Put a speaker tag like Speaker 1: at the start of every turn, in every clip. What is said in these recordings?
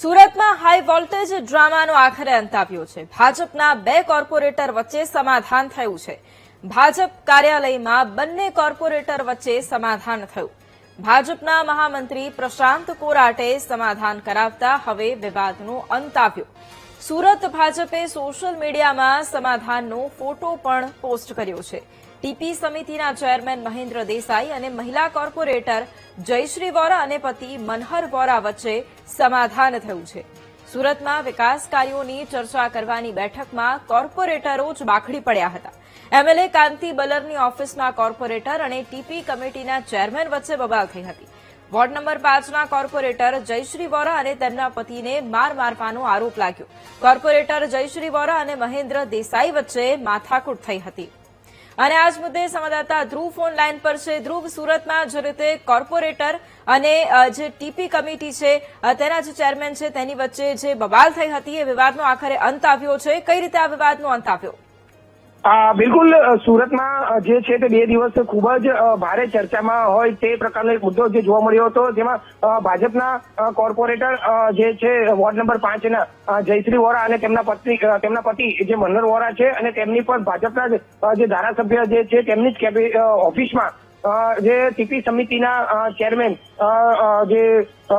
Speaker 1: સુરતમાં high voltage ડ્રામાનો આખરે અંત આવ્યો છે। ભાજપના બે કોર્પોરેટર વચ્ચે સમાધાન થયું છે। ભાજપ કાર્યાલયમાં બંને કોર્પોરેટર વચ્ચે સમાધાન થયું। ભાજપના મહામંત્રી પ્રશાંત કોરાટે સમાધાન કરાવતા હવે વિવાદનો અંત આવ્યો। સુરત ભાજપે સોશિયલ મીડિયામાં સમાધાનનો ફોટો પણ પોસ્ટ કર્યો છે। ટીપી સમિતિના ચેરમેન મહેન્દ્ર દેસાઈ અને મહિલા કોર્પોરેટર જયશ્રી વોરા અને પતિ મનહર વોરા વચ્ચે સમાધાન થયું છે। સુરતમાં વિકાસ કાર્યોની ચર્ચા કરવાની બેઠકમાં કોર્પોરેટરો જ બાખડી પડ્યા હતા। એમએલએ કાંતિ બલરની ઓફિસના કોર્પોરેટર અને ટીપી કમિટીના ચેરમેન વચ્ચે બબાલ થઈ હતી। વોર્ડ નંબર 5ના કોર્પોરેટર જયશ્રી વોરા અને તેમના પતિને માર મારવાનો આરોપ લાગ્યો। કોર્પોરેટર જયશ્રી વોરા અને મહેન્દ્ર દેસાઈ વચ્ચે માથાકૂટ થઈ હતી। અને આજ મુદ્દે સંવાદદાતા ધ્રુવ ફોન લાઈન પર છે। ધ્રુવ, સુરતમાં જે રીતે કોર્પોરેટર અને જે ટીપી કમિટી છે તેના જે ચેરમેન છે તેની વચ્ચે જે બબાલ થઈ હતી એ વિવાદનો આખરે અંત આવ્યો છે। કઈ રીતે આ વિવાદનો અંત આવ્યો?
Speaker 2: બિલકુલ, સુરતમાં જે છે તે 2 દિવસ ખૂબ જ ભારે ચર્ચામાં હોય તે પ્રકારનો એક મુદ્દો જે જોવા મળ્યો હતો, જેમાં ભાજપના કોર્પોરેટર જે છે વોર્ડ નંબર 5ના જયશ્રી વોરા અને તેમના પતિ જે મનહર વોરા છે અને તેમની પણ ભાજપના જે ધારાસભ્ય જે છે તેમની જ ઓફિસમાં જે ટીપી સમિતિના ચેરમેન જે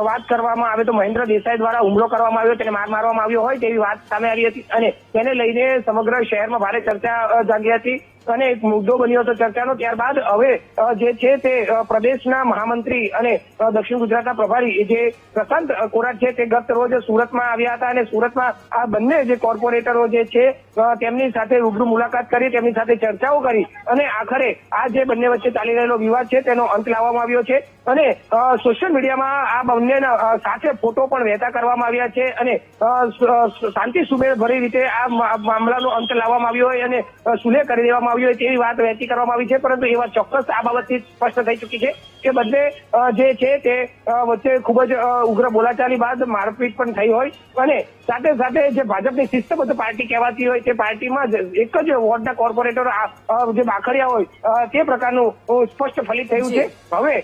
Speaker 2: વાત કરવામાં આવે તો મહેન્દ્ર દેસાઈ દ્વારા હુમલો કરવામાં આવ્યો, તેને માર મારવામાં આવ્યો હોય તેવી વાત સામે આવી હતી અને તેને લઈને સમગ્ર શહેરમાં ભારે ચર્ચા જાગી હતી અને એક મુદ્દો બન્યો હતો ચર્ચાનો। ત્યારબાદ હવે જે છે તે પ્રદેશના મહામંત્રી અને દક્ષિણ ગુજરાતના પ્રભારી જે પ્રશાંત કોરાટ છે તે ગત રોજ સુરતમાં આવ્યા હતા અને સુરતમાં આ બંને જે કોર્પોરેટરો જે છે તેમની સાથે રૂબરૂ મુલાકાત કરી, તેમની સાથે ચર્ચાઓ કરી અને આખરે આ જે બંને વચ્ચે ચાલી રહેલો વિવાદ છે તેનો અંત લાવવામાં આવ્યો છે અને સોશિયલ મીડિયામાં આ બંનેના સાથે ફોટો પણ વહેતા કરવામાં આવ્યા છે અને શાંતિ સુમેળ ભરી રીતે આ મામલાનો અંત લાવવામાં આવ્યો હોય અને સુલેહ કરી દેવામાં આવ્યો હોય તેવી વાત વહેતી કરવામાં આવી છે। પરંતુ એ વાત ચોક્કસ આ બાબતથી સ્પષ્ટ થઈ ચૂકી છે કે બંને જે છે તે વચ્ચે ખૂબ જ ઉગ્ર બોલાચાલી બાદ મારપીટ પણ થઈ હોય અને સાથે સાથે જે ભાજપની શિસ્તબદ્ધ પાર્ટી કહેવાતી હોય તે પાર્ટીમાં એક જ વોર્ડના કોર્પોરેટર જે બાખડ્યા હોય તે પ્રકારનું સ્પષ્ટ ફલિત થયું છે। હવે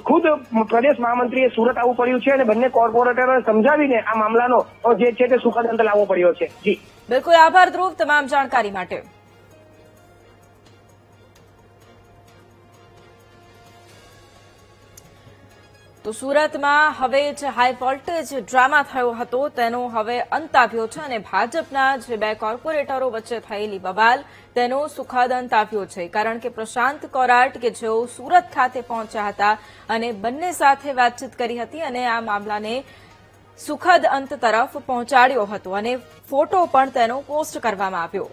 Speaker 2: ખુદ પ્રદેશ મહામંત્રીએ સુરત આવવું પડ્યું છે અને બંને કોર્પોરેટરોને સમજાવીને આ મામલાનો જે છે તે સુખદ અંત લાવવો પડ્યો છે। જી
Speaker 1: બિલકુલ, આભાર ધ્રુવ તમામ જાણકારી માટે। તો સુરતમાં હવે જે હાઈ વોલ્ટેજ ડ્રામા થયો હતો તેનો હવે અંત આવ્યો છે અને ભાજપના જે બે કોર્પોરેટરો વચ્ચે થયેલી બબાલ તેનો સુખદ અંત આવ્યો છે, કારણ કે પ્રશાંત કોરાટ કે જેઓ સુરત ખાતે પહોંચ્યા હતા અને બંને સાથે વાતચીત કરી હતી અને આ મામલાને સુખદ અંત તરફ પહોંચાડ્યો હતો અને ફોટો પણ તેનો પોસ્ટ કરવામાં આવ્યો।